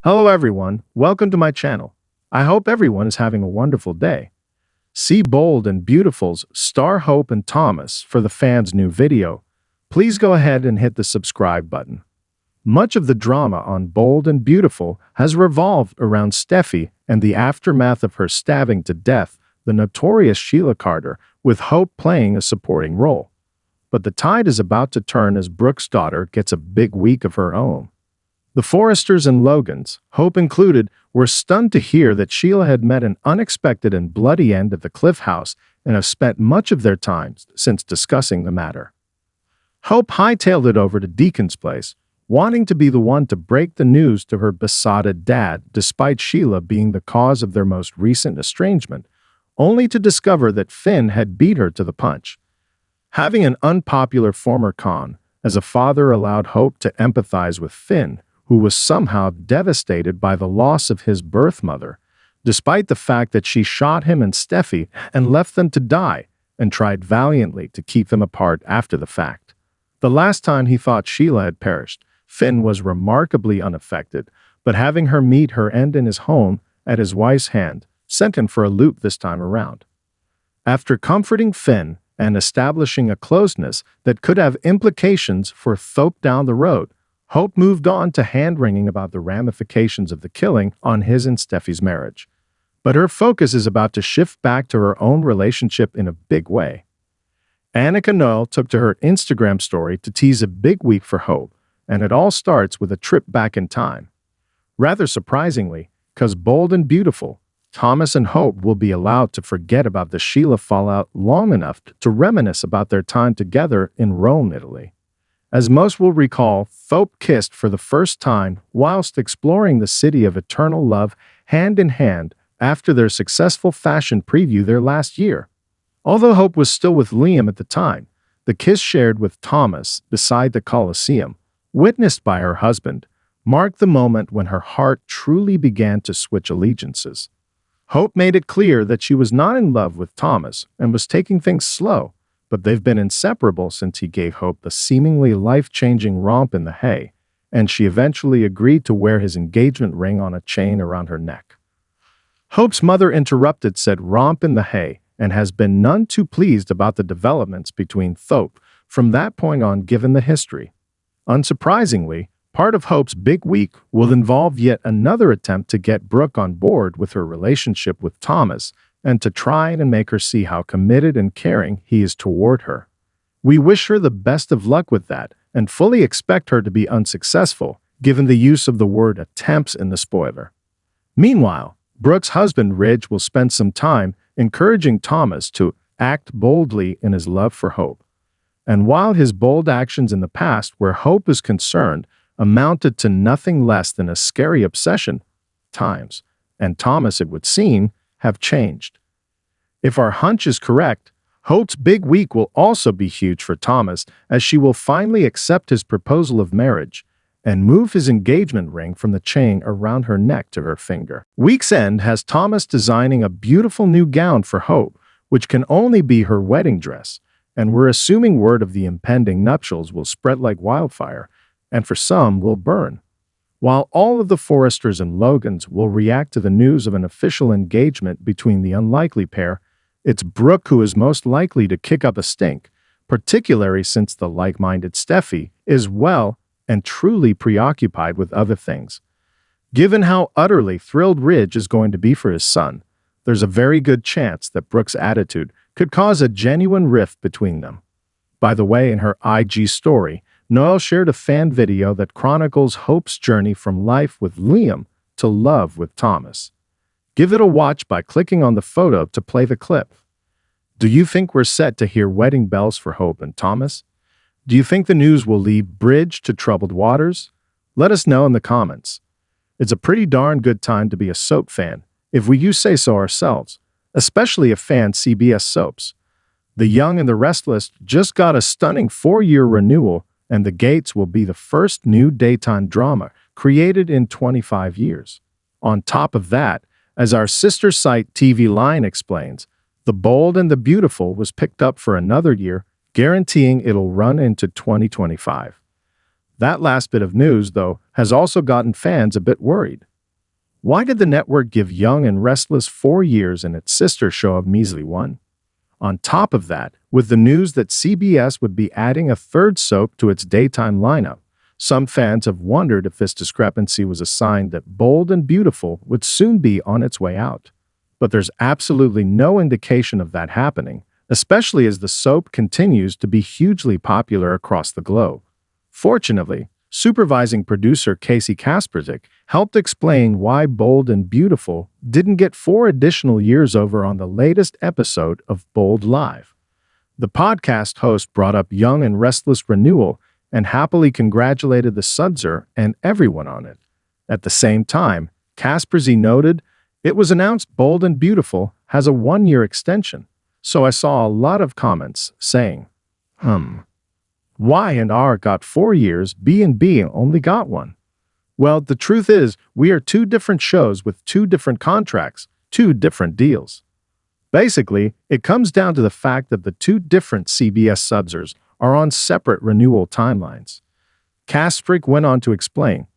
Hello everyone, welcome to my channel. I hope everyone is having a wonderful day. See Bold and Beautiful's Star Hope and Thomas for the fans' new video. Please go ahead and hit the subscribe button. Much of the drama on Bold and Beautiful has revolved around Steffi and the aftermath of her stabbing to death the notorious Sheila Carter, with Hope playing a supporting role. But the tide is about to turn as Brooke's daughter gets a big week of her own. The Forresters and Logans, Hope included, were stunned to hear that Sheila had met an unexpected and bloody end at the Cliff House and have spent much of their time since discussing the matter. Hope hightailed it over to Deacon's place, wanting to be the one to break the news to her besotted dad despite Sheila being the cause of their most recent estrangement, only to discover that Finn had beat her to the punch. Having an unpopular former con, as a father allowed Hope to empathize with Finn, who was somehow devastated by the loss of his birth mother, despite the fact that she shot him and Steffi and left them to die, and tried valiantly to keep them apart after the fact. The last time he thought Sheila had perished, Finn was remarkably unaffected, but having her meet her end in his home at his wife's hand sent him for a loop this time around. After comforting Finn and establishing a closeness that could have implications for Thope down the road, Hope moved on to hand-wringing about the ramifications of the killing on his and Steffi's marriage. But her focus is about to shift back to her own relationship in a big way. Annika Noel took to her Instagram story to tease a big week for Hope, and it all starts with a trip back in time. Rather surprisingly, 'cause Bold and Beautiful, Thomas and Hope will be allowed to forget about the Sheila fallout long enough to reminisce about their time together in Rome, Italy. As most will recall, Thope kissed for the first time whilst exploring the city of eternal love hand in hand after their successful fashion preview there last year. Although Hope was still with Liam at the time, the kiss shared with Thomas beside the Colosseum, witnessed by her husband, marked the moment when her heart truly began to switch allegiances. Hope made it clear that she was not in love with Thomas and was taking things slow, but they've been inseparable since he gave Hope the seemingly life-changing romp in the hay, and she eventually agreed to wear his engagement ring on a chain around her neck. Hope's mother interrupted said romp in the hay and has been none too pleased about the developments between Thope from that point on given the history. Unsurprisingly, part of Hope's big week will involve yet another attempt to get Brooke on board with her relationship with Thomas and to try and make her see how committed and caring he is toward her. We wish her the best of luck with that and fully expect her to be unsuccessful, given the use of the word attempts in the spoiler. Meanwhile, Brooke's husband Ridge will spend some time encouraging Thomas to act boldly in his love for Hope. And while his bold actions in the past where Hope is concerned amounted to nothing less than a scary obsession, times, and Thomas, it would seem, have changed. If our hunch is correct, Hope's big week will also be huge for Thomas as she will finally accept his proposal of marriage and move his engagement ring from the chain around her neck to her finger. Week's end has Thomas designing a beautiful new gown for Hope, which can only be her wedding dress, and we're assuming word of the impending nuptials will spread like wildfire, and for some will burn. While all of the Forresters and Logans will react to the news of an official engagement between the unlikely pair, it's Brooke who is most likely to kick up a stink, particularly since the like-minded Steffi is well and truly preoccupied with other things. Given how utterly thrilled Ridge is going to be for his son, there's a very good chance that Brooke's attitude could cause a genuine rift between them. By the way, in her IG story, Noel shared a fan video that chronicles Hope's journey from life with Liam to love with Thomas. Give it a watch by clicking on the photo to play the clip. Do you think we're set to hear wedding bells for Hope and Thomas? Do you think the news will lead bridge to troubled waters? Let us know in the comments. It's a pretty darn good time to be a soap fan, if we do say so ourselves, especially a fan CBS soaps. The Young and the Restless just got a stunning 4-year renewal, and The Gates will be the first new daytime drama created in 25 years. On top of that, as our sister site TV Line explains, The Bold and the Beautiful was picked up for another year, guaranteeing it'll run into 2025. That last bit of news, though, has also gotten fans a bit worried. Why did the network give Young and Restless 4 years and its sister show a measly one? On top of that, with the news that CBS would be adding a third soap to its daytime lineup, some fans have wondered if this discrepancy was a sign that Bold and Beautiful would soon be on its way out. But there's absolutely no indication of that happening, especially as the soap continues to be hugely popular across the globe. Fortunately, supervising producer Casey Kasperzik helped explain why Bold and Beautiful didn't get 4 additional years over on the latest episode of Bold Live. The podcast host brought up Young and Restless renewal and happily congratulated the Sudzer and everyone on it. At the same time, Kasperzik noted, "It was announced Bold and Beautiful has a 1-year extension, so I saw a lot of comments saying, Y and R got 4 years, B and B only got 1. Well, the truth is, we are 2 different shows with 2 different contracts, 2 different deals. Basically, it comes down to the fact that the 2 different CBS Sudzers are on separate renewal timelines." Kasperzik went on to explain,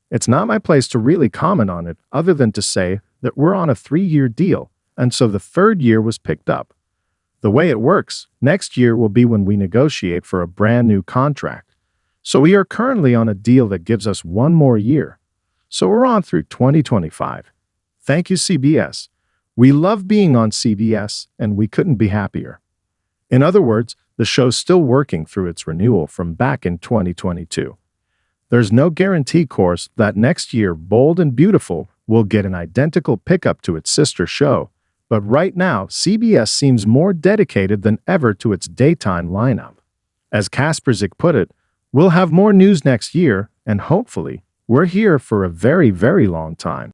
"It's not my place to really comment on it other than to say that we're on a 3-year deal, and so the 3rd year was picked up. The way it works, next year will be when we negotiate for a brand new contract. So we are currently on a deal that gives us 1 more year. So we're on through 2025. Thank you, CBS. We love being on CBS, and we couldn't be happier." In other words, the show's still working through its renewal from back in 2022. There's no guarantee, of course, that next year Bold and Beautiful will get an identical pickup to its sister show, but right now CBS seems more dedicated than ever to its daytime lineup. As Kasperzik put it, "We'll have more news next year, and hopefully, we're here for a very, very long time."